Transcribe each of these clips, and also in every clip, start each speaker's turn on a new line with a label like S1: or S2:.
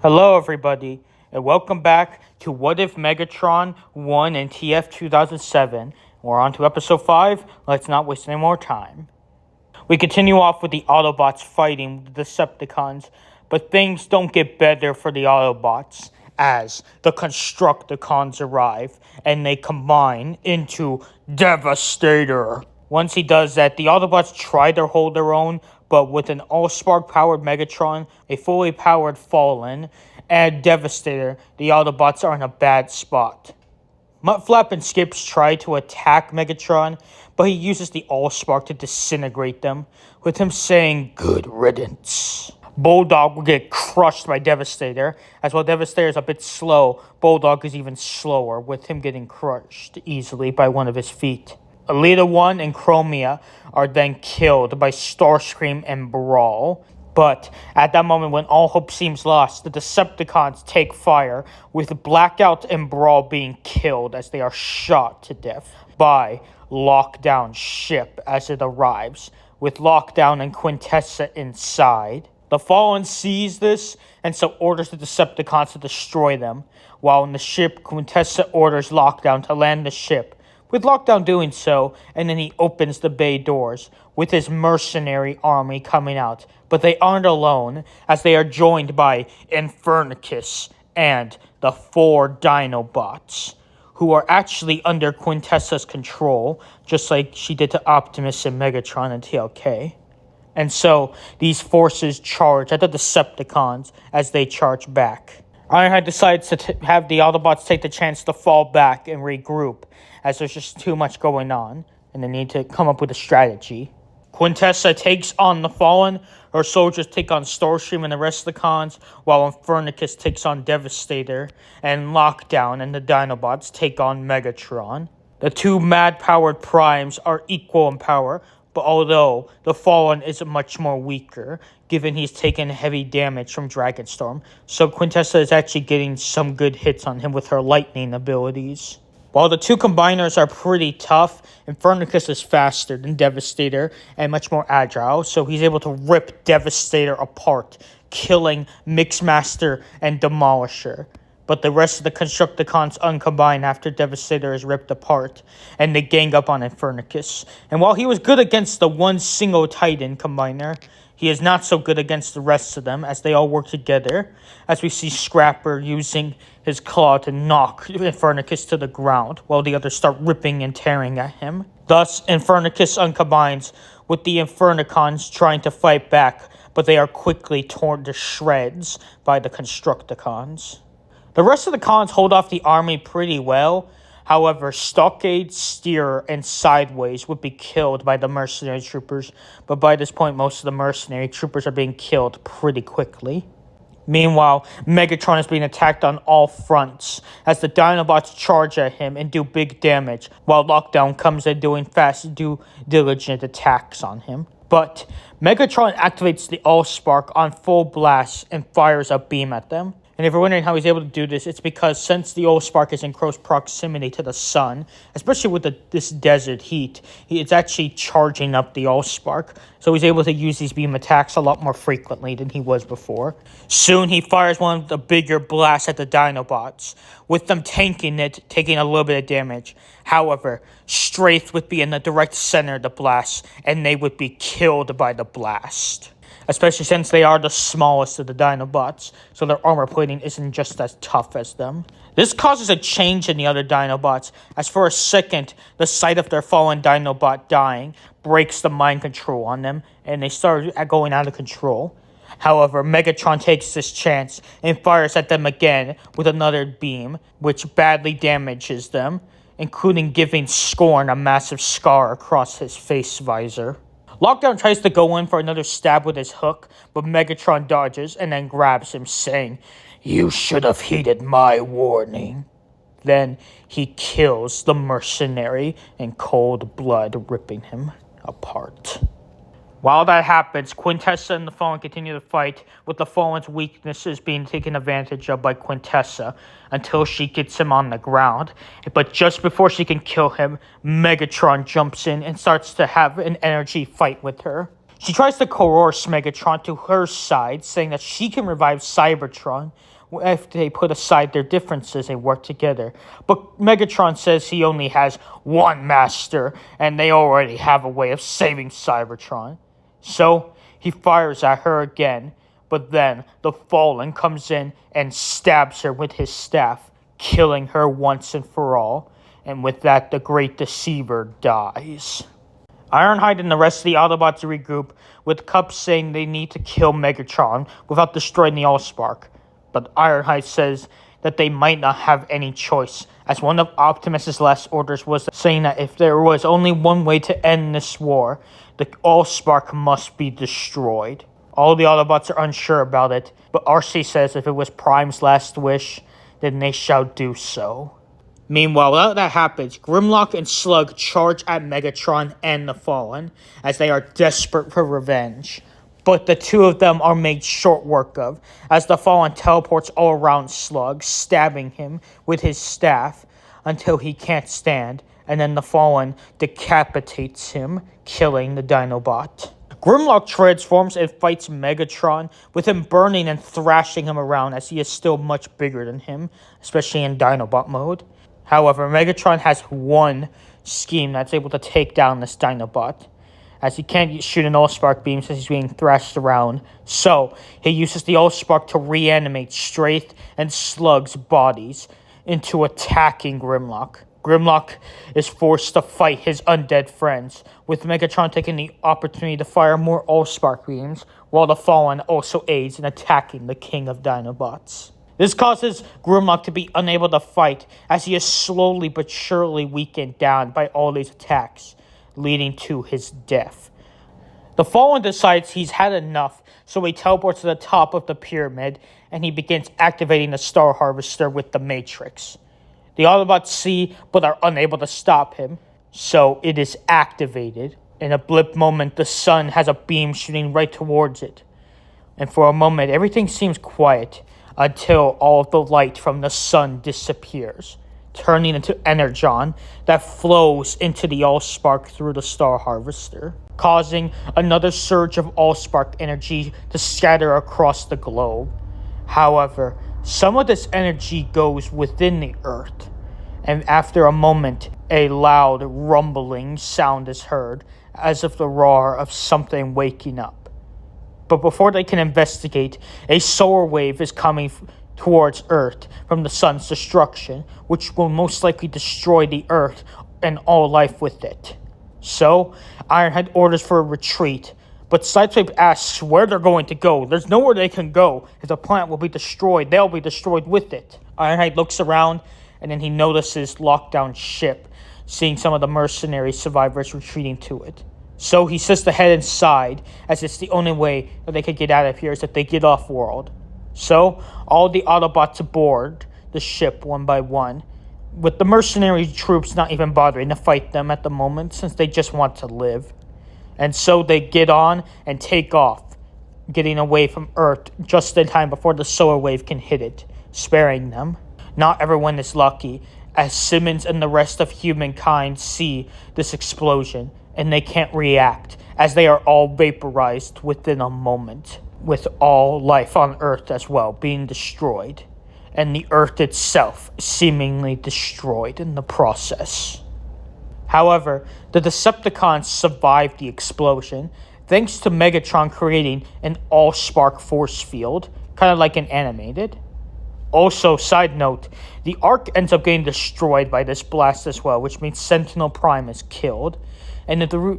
S1: Hello, everybody, and welcome back to What If Megatron won in TF 2007. We're on to episode 5. Let's not waste any more time. We continue off with the Autobots fighting the Decepticons, but things don't get better for the Autobots as the Constructicons arrive and they combine into Devastator. Once he does that, the Autobots try to hold their own, but with an all-spark-powered Megatron, a fully powered Fallen, and Devastator, the Autobots are in a bad spot. Mudflap and Skips try to attack Megatron, but he uses the All-Spark to disintegrate them, with him saying, "Good riddance." Bulldog will get crushed by Devastator, as while Devastator is a bit slow, Bulldog is even slower, with him getting crushed easily by one of his feet. Alita 1 and Chromia are then killed by Starscream and Brawl. But at that moment when all hope seems lost, the Decepticons take fire, with Blackout and Brawl being killed as they are shot to death by Lockdown's ship as it arrives, with Lockdown and Quintessa inside. The Fallen sees this and so orders the Decepticons to destroy them, while in the ship, Quintessa orders Lockdown to land the ship, with Lockdown doing so, and then he opens the bay doors, with his mercenary army coming out. But they aren't alone, as they are joined by Infernicus and the 4 Dinobots, who are actually under Quintessa's control, just like she did to Optimus and Megatron and TLK. And so, these forces charge at the Decepticons as they charge back. Ironhide decides to have the Autobots take the chance to fall back and regroup, as there's just too much going on, and they need to come up with a strategy. Quintessa takes on the Fallen, her soldiers take on Starscream and the rest of the cons, while Infernicus takes on Devastator, and Lockdown and the Dinobots take on Megatron. The 2 mad-powered primes are equal in power, but although the Fallen is much more weaker, given he's taken heavy damage from Dragonstorm, so Quintessa is actually getting some good hits on him with her lightning abilities. While the 2 combiners are pretty tough, Infernicus is faster than Devastator and much more agile, so he's able to rip Devastator apart, killing Mixmaster and Demolisher. But the rest of the Constructicons uncombine after Devastator is ripped apart, and they gang up on Infernicus. And while he was good against the one single Titan combiner, he is not so good against the rest of them, as they all work together, as we see Scrapper using his claw to knock Infernicus to the ground, while the others start ripping and tearing at him. Thus, Infernicus uncombines, with the Infernicons trying to fight back, but they are quickly torn to shreds by the Constructicons. The rest of the cons hold off the army pretty well. However, Stockade, Steer, and Sideways would be killed by the mercenary troopers, but by this point most of the mercenary troopers are being killed pretty quickly. Meanwhile, Megatron is being attacked on all fronts, as the Dinobots charge at him and do big damage, while Lockdown comes in doing fast, diligent attacks on him. But Megatron activates the All-Spark on full blast and fires a beam at them. And if you're wondering how he's able to do this, it's because since the All-Spark is in close proximity to the sun, especially with this desert heat, it's actually charging up the All-Spark. So he's able to use these beam attacks a lot more frequently than he was before. Soon he fires one of the bigger blasts at the Dinobots, with them tanking it, taking a little bit of damage. However, Strafe would be in the direct center of the blast, and they would be killed by the blast. Especially since they are the smallest of the Dinobots, so their armor plating isn't just as tough as them. This causes a change in the other Dinobots, as for a second, the sight of their fallen Dinobot dying breaks the mind control on them, and they start going out of control. However, Megatron takes this chance and fires at them again with another beam, which badly damages them, including giving Scorn a massive scar across his face visor. Lockdown tries to go in for another stab with his hook, but Megatron dodges and then grabs him, saying, "You should have heeded my warning." Then he kills the mercenary in cold blood, ripping him apart. While that happens, Quintessa and the Fallen continue to fight, with the Fallen's weaknesses being taken advantage of by Quintessa until she gets him on the ground. But just before she can kill him, Megatron jumps in and starts to have an energy fight with her. She tries to coerce Megatron to her side, saying that she can revive Cybertron if they put aside their differences and work together. But Megatron says he only has one master, and they already have a way of saving Cybertron. So he fires at her again, but then the Fallen comes in and stabs her with his staff, killing her once and for all. And with that, the Great Deceiver dies. Ironhide and the rest of the Autobots regroup, with Cup saying they need to kill Megatron without destroying the Allspark. But Ironhide says that they might not have any choice, as one of Optimus's last orders was saying that if there was only one way to end this war, the Allspark must be destroyed. All the Autobots are unsure about it, but RC says if it was Prime's last wish, then they shall do so. Meanwhile, while that happens, Grimlock and Slug charge at Megatron and the Fallen, as they are desperate for revenge. But the two of them are made short work of, as the Fallen teleports all around Slug, stabbing him with his staff until he can't stand, and then the Fallen decapitates him, killing the Dinobot. Grimlock transforms and fights Megatron, with him burning and thrashing him around as he is still much bigger than him, especially in Dinobot mode. However, Megatron has one scheme that's able to take down this Dinobot, as he can't shoot an Allspark beam since he's being thrashed around. So, he uses the Allspark to reanimate Straith and Slug's bodies into attacking Grimlock. Grimlock is forced to fight his undead friends, with Megatron taking the opportunity to fire more Allspark beams, while the Fallen also aids in attacking the King of Dinobots. This causes Grimlock to be unable to fight, as he is slowly but surely weakened down by all these attacks, leading to his death. The Fallen decides he's had enough, so he teleports to the top of the pyramid, and he begins activating the Star Harvester with the Matrix. The Autobots see, but are unable to stop him, so it is activated. In a blip moment, the sun has a beam shooting right towards it. And for a moment, everything seems quiet, until all of the light from the sun disappears, turning into energon that flows into the Allspark through the Star Harvester, causing another surge of Allspark energy to scatter across the globe. However, some of this energy goes within the Earth, and after a moment, a loud rumbling sound is heard, as if the roar of something waking up. But before they can investigate, a solar wave is coming towards Earth from the sun's destruction, which will most likely destroy the Earth and all life with it. So, Ironhide orders for a retreat, but Sideswipe asks where they're going to go. There's nowhere they can go. If the planet will be destroyed, they'll be destroyed with it. Ironhide looks around, and then he notices Lockdown's ship, seeing some of the mercenary survivors retreating to it. So he says to head inside, as it's the only way that they could get out of here is if they get off-world. So, all the Autobots aboard the ship one by one, with the mercenary troops not even bothering to fight them at the moment, since they just want to live. And so they get on and take off, getting away from Earth just in time before the solar wave can hit it, sparing them. Not everyone is lucky, as Simmons and the rest of humankind see this explosion, and they can't react, as they are all vaporized within a moment, with all life on Earth as well being destroyed, and the Earth itself seemingly destroyed in the process. However, the Decepticons survived the explosion, thanks to Megatron creating an Allspark force field, kind of like an animated. Also, side note, the Ark ends up getting destroyed by this blast as well, which means Sentinel Prime is killed. And if you're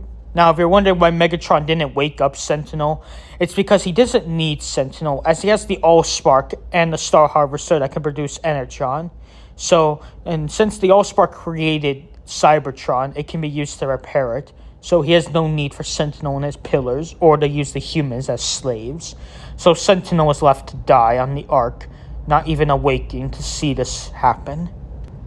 S1: wondering why Megatron didn't wake up Sentinel, it's because he doesn't need Sentinel, as he has the Allspark and the Star Harvester that can produce Energon. And since the Allspark created Cybertron, it can be used to repair it. So he has no need for Sentinel and his pillars, or to use the humans as slaves. So Sentinel is left to die on the Ark, not even awaking to see this happen.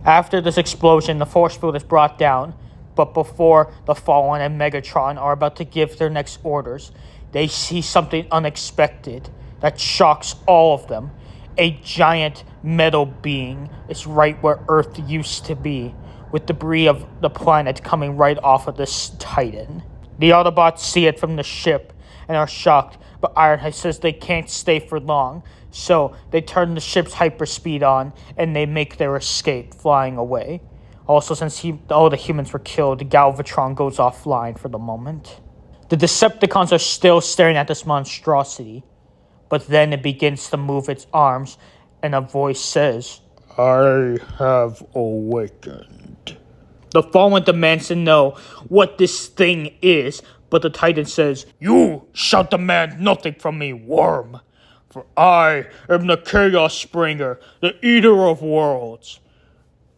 S1: After this explosion, the force field is brought down, but before the Fallen and Megatron are about to give their next orders, they see something unexpected that shocks all of them. A giant metal being is right where Earth used to be, with debris of the planet coming right off of this Titan. The Autobots see it from the ship, and are shocked, but Ironhide says they can't stay for long. So they turn the ship's hyperspeed on and they make their escape, flying away. Also, since all the humans were killed, Galvatron goes offline for the moment. The Decepticons are still staring at this monstrosity, but then it begins to move its arms, and a voice says, "I have awakened." The Fallen demands to know what this thing is, but the Titan says, "You shall demand nothing from me, worm, for I am the Chaos Springer, the Eater of Worlds.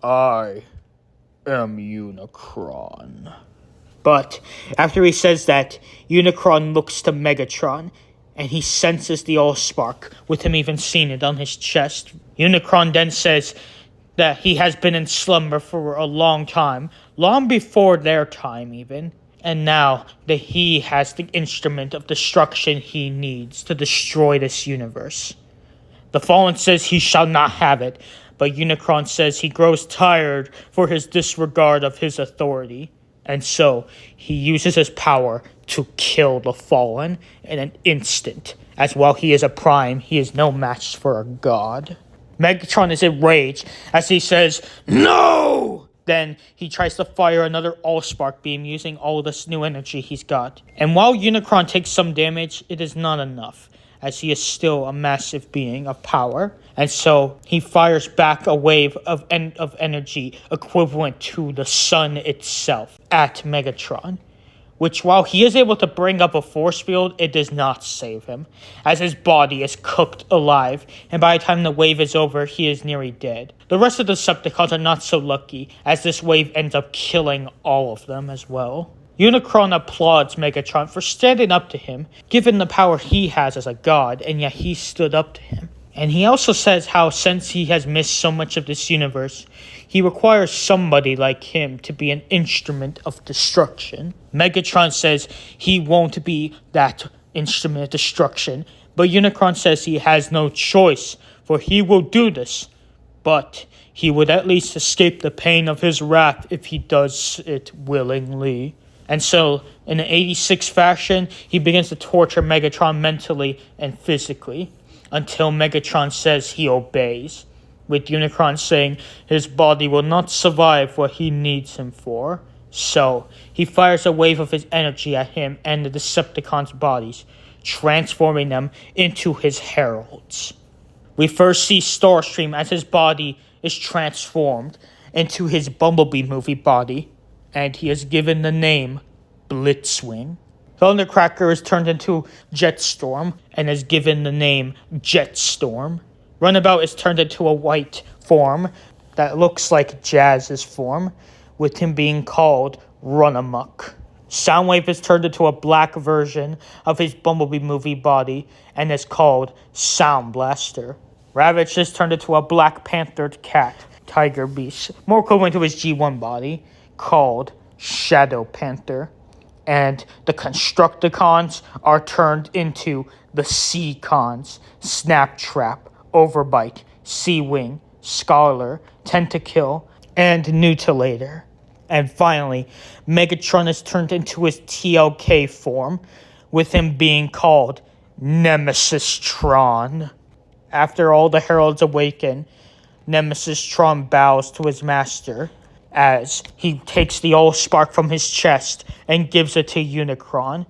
S1: I am Unicron." But after he says that, Unicron looks to Megatron, and he senses the Allspark, with him even seeing it on his chest. Unicron then says that he has been in slumber for a long time, long before their time even, and now that he has the instrument of destruction he needs to destroy this universe. The Fallen says he shall not have it, but Unicron says he grows tired for his disregard of his authority, and so he uses his power to kill the Fallen in an instant, as while he is a prime, he is no match for a god. Megatron is enraged as he says, "No!" Then he tries to fire another Allspark beam using all this new energy he's got. And while Unicron takes some damage, it is not enough, as he is still a massive being of power. And so he fires back a wave of energy equivalent to the sun itself at Megatron, which, while he is able to bring up a force field, it does not save him, as his body is cooked alive, and by the time the wave is over, he is nearly dead. The rest of the Decepticons are not so lucky, as this wave ends up killing all of them as well. Unicron applauds Megatron for standing up to him, given the power he has as a god, and yet he stood up to him. And he also says how, since he has missed so much of this universe, he requires somebody like him to be an instrument of destruction. Megatron says he won't be that instrument of destruction, but Unicron says he has no choice, for he will do this, but he would at least escape the pain of his wrath if he does it willingly. And so, in an 86 fashion, he begins to torture Megatron mentally and physically, until Megatron says he obeys, with Unicron saying his body will not survive what he needs him for. So, he fires a wave of his energy at him and the Decepticons' bodies, transforming them into his heralds. We first see Starscream as his body is transformed into his Bumblebee movie body, and he is given the name Blitzwing. Thundercracker is turned into Jetstorm and is given the name Jetstorm. Runabout is turned into a white form that looks like Jazz's form, with him being called Runamuck. Soundwave is turned into a black version of his Bumblebee movie body and is called Sound Blaster. Ravage is turned into a Black Panthered cat, Tiger Beast, more equivalent to his G1 body, called Shadow Panther. And the Constructicons are turned into the Seacons, Snaptrap, Overbite, Sea-Wing, Scholar, Tentakill, and Nutilator. And finally, Megatron is turned into his TLK form, with him being called Nemesis-Tron. After all the heralds awaken, Nemesis-Tron bows to his master, as he takes the Allspark from his chest and gives it to Unicron,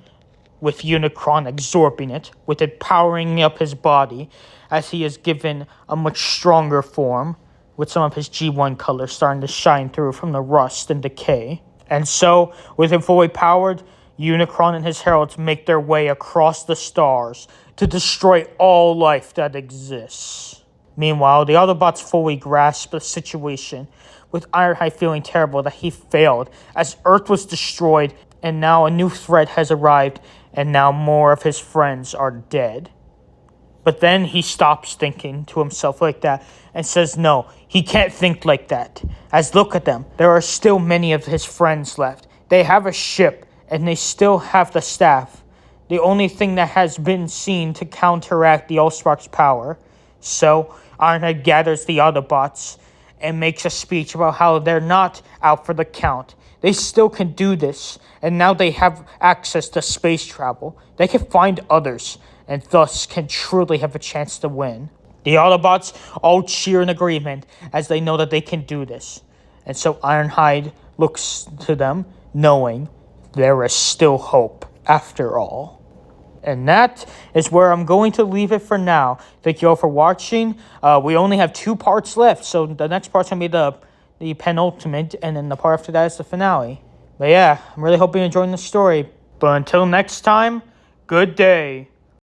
S1: with Unicron absorbing it, with it powering up his body, as he is given a much stronger form, with some of his G1 colors starting to shine through from the rust and decay. And so, with him fully powered, Unicron and his heralds make their way across the stars to destroy all life that exists. Meanwhile, the Autobots fully grasp the situation, with Ironhide feeling terrible that he failed, as Earth was destroyed, and now a new threat has arrived, and now more of his friends are dead. But then he stops thinking to himself like that, and says no, he can't think like that, as look at them, there are still many of his friends left. They have a ship, and they still have the staff, the only thing that has been seen to counteract the Allspark's power. So, Ironhide gathers the Autobots, and makes a speech about how they're not out for the count. They still can do this, and now they have access to space travel. They can find others, and thus can truly have a chance to win. The Autobots all cheer in agreement as they know that they can do this. And so Ironhide looks to them, knowing there is still hope after all. And that is where I'm going to leave it for now. Thank you all for watching. We only have 2 parts left, so the next part's going to be the penultimate, and then the part after that is the finale. But yeah, I'm really hoping you're enjoying the story. But until next time, good day.